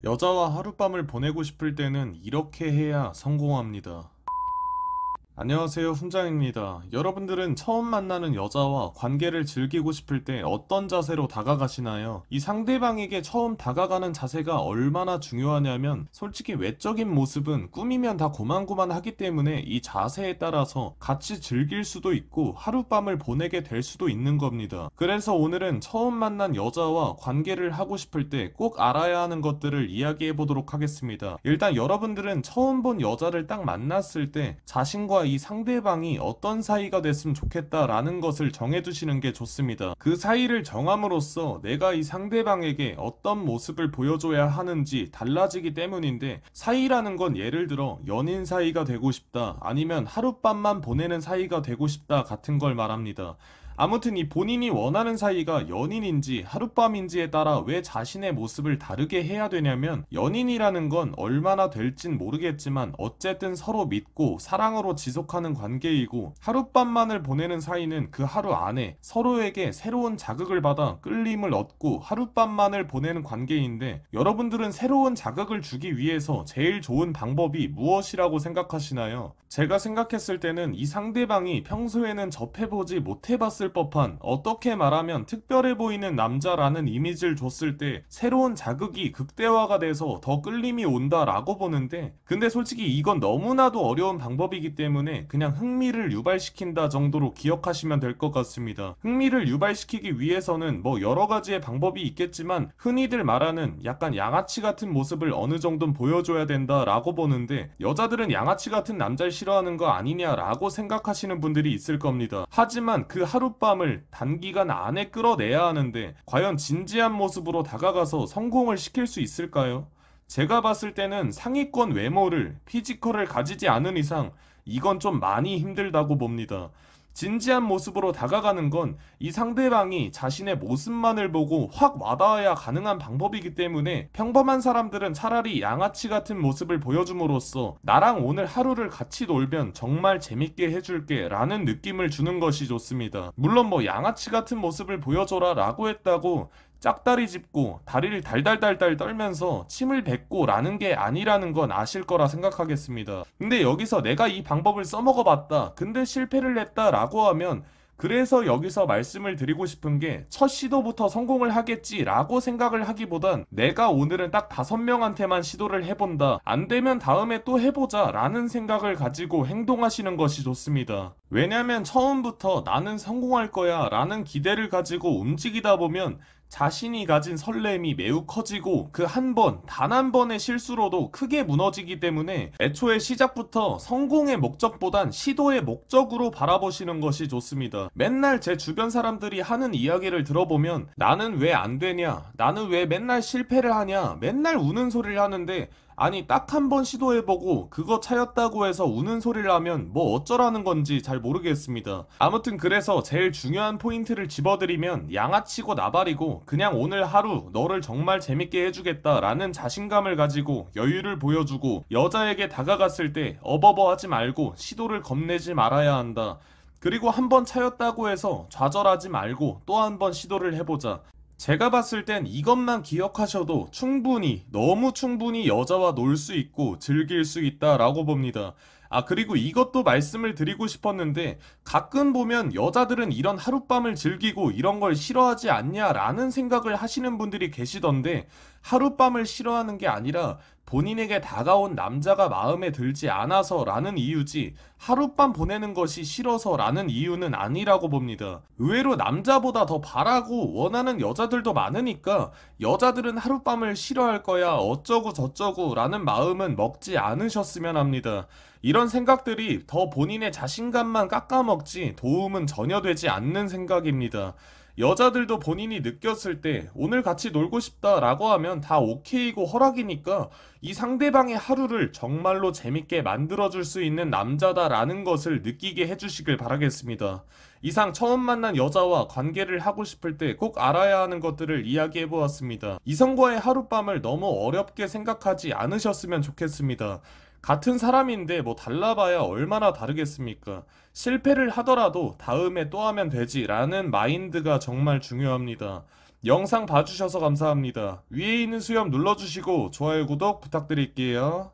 여자와 하룻밤을 보내고 싶을 때는 이렇게 해야 성공합니다. 안녕하세요, 훈장입니다. 여러분들은 처음 만나는 여자와 관계를 즐기고 싶을 때 어떤 자세로 다가가시나요? 이 상대방에게 처음 다가가는 자세가 얼마나 중요하냐면 솔직히 외적인 모습은 꾸미면 다 고만고만하기 때문에 이 자세에 따라서 같이 즐길 수도 있고 하룻밤을 보내게 될 수도 있는 겁니다. 그래서 오늘은 처음 만난 여자와 관계를 하고 싶을 때 꼭 알아야 하는 것들을 이야기해 보도록 하겠습니다. 일단 여러분들은 처음 본 여자를 딱 만났을 때 자신과 이 상대방이 어떤 사이가 됐으면 좋겠다라는 것을 정해두시는 게 좋습니다. 그 사이를 정함으로써 내가 이 상대방에게 어떤 모습을 보여줘야 하는지 달라지기 때문인데, 사이라는 건 예를 들어 연인 사이가 되고 싶다, 아니면 하룻밤만 보내는 사이가 되고 싶다 같은 걸 말합니다. 아무튼 이 본인이 원하는 사이가 연인인지 하룻밤인지에 따라 왜 자신의 모습을 다르게 해야 되냐면, 연인이라는 건 얼마나 될진 모르겠지만 어쨌든 서로 믿고 사랑으로 지속하는 관계이고, 하룻밤만을 보내는 사이는 그 하루 안에 서로에게 새로운 자극을 받아 끌림을 얻고 하룻밤만을 보내는 관계인데, 여러분들은 새로운 자극을 주기 위해서 제일 좋은 방법이 무엇이라고 생각하시나요? 제가 생각했을 때는 이 상대방이 평소에는 접해보지 못해봤을 법한, 어떻게 말하면 특별해 보이는 남자라는 이미지를 줬을 때 새로운 자극이 극대화가 돼서 더 끌림이 온다라고 보는데, 근데 솔직히 이건 너무나도 어려운 방법이기 때문에 그냥 흥미를 유발시킨다 정도로 기억하시면 될 것 같습니다. 흥미를 유발시키기 위해서는 뭐 여러 가지의 방법이 있겠지만, 흔히들 말하는 약간 양아치 같은 모습을 어느 정도는 보여줘야 된다라고 보는데, 여자들은 양아치 같은 남자를 싫어하는 거 아니냐라고 생각하시는 분들이 있을 겁니다. 하지만 그 하룻밤을 단기간 안에 끌어내야 하는데, 과연 진지한 모습으로 다가가서 성공을 시킬 수 있을까요? 제가 봤을 때는 상위권 외모를, 피지컬을 가지지 않은 이상 이건 좀 많이 힘들다고 봅니다. 진지한 모습으로 다가가는 건 이 상대방이 자신의 모습만을 보고 확 와닿아야 가능한 방법이기 때문에, 평범한 사람들은 차라리 양아치 같은 모습을 보여줌으로써 나랑 오늘 하루를 같이 놀면 정말 재밌게 해줄게 라는 느낌을 주는 것이 좋습니다. 물론 뭐 양아치 같은 모습을 보여줘라 라고 했다고 짝다리 짚고 다리를 달달달달 떨면서 침을 뱉고 라는 게 아니라는 건 아실 거라 생각하겠습니다. 근데 여기서 내가 이 방법을 써먹어 봤다, 근데 실패를 했다 라고 하면, 그래서 여기서 말씀을 드리고 싶은 게, 첫 시도부터 성공을 하겠지 라고 생각을 하기보단 내가 오늘은 딱 5명한테만 시도를 해본다, 안 되면 다음에 또 해보자 라는 생각을 가지고 행동하시는 것이 좋습니다. 왜냐면 처음부터 나는 성공할 거야 라는 기대를 가지고 움직이다 보면 자신이 가진 설렘이 매우 커지고, 그 한 번, 단 한 번의 실수로도 크게 무너지기 때문에 애초에 시작부터 성공의 목적보단 시도의 목적으로 바라보시는 것이 좋습니다. 맨날 제 주변 사람들이 하는 이야기를 들어보면, 나는 왜 안 되냐, 나는 왜 맨날 실패를 하냐, 맨날 우는 소리를 하는데, 아니 딱 한 번 시도해보고 그거 차였다고 해서 우는 소리를 하면 뭐 어쩌라는 건지 잘 모르겠습니다. 아무튼 그래서 제일 중요한 포인트를 집어드리면, 양아치고 나발이고 그냥 오늘 하루 너를 정말 재밌게 해주겠다 라는 자신감을 가지고 여유를 보여주고, 여자에게 다가갔을 때 어버버하지 말고 시도를 겁내지 말아야 한다. 그리고 한 번 차였다고 해서 좌절하지 말고 또 한 번 시도를 해보자. 제가 봤을 땐 이것만 기억하셔도 충분히, 너무 충분히 여자와 놀 수 있고 즐길 수 있다라고 봅니다. 그리고 이것도 말씀을 드리고 싶었는데, 가끔 보면 여자들은 이런 하룻밤을 즐기고 이런 걸 싫어하지 않냐라는 생각을 하시는 분들이 계시던데, 하룻밤을 싫어하는 게 아니라 본인에게 다가온 남자가 마음에 들지 않아서 라는 이유지, 하룻밤 보내는 것이 싫어서 라는 이유는 아니라고 봅니다. 의외로 남자보다 더 바라고 원하는 여자들도 많으니까, 여자들은 하룻밤을 싫어할 거야 어쩌고 저쩌고 라는 마음은 먹지 않으셨으면 합니다. 이런 생각들이 더 본인의 자신감만 깎아먹지 도움은 전혀 되지 않는 생각입니다. 여자들도 본인이 느꼈을 때 오늘 같이 놀고 싶다 라고 하면 다 오케이고 허락이니까, 이 상대방의 하루를 정말로 재밌게 만들어줄 수 있는 남자다라는 것을 느끼게 해주시길 바라겠습니다. 이상 처음 만난 여자와 관계를 하고 싶을 때 꼭 알아야 하는 것들을 이야기해 보았습니다. 이성과의 하룻밤을 너무 어렵게 생각하지 않으셨으면 좋겠습니다. 같은 사람인데 뭐 달라봐야 얼마나 다르겠습니까? 실패를 하더라도 다음에 또 하면 되지 라는 마인드가 정말 중요합니다. 영상 봐주셔서 감사합니다. 위에 있는 수염 눌러주시고 좋아요, 구독 부탁드릴게요.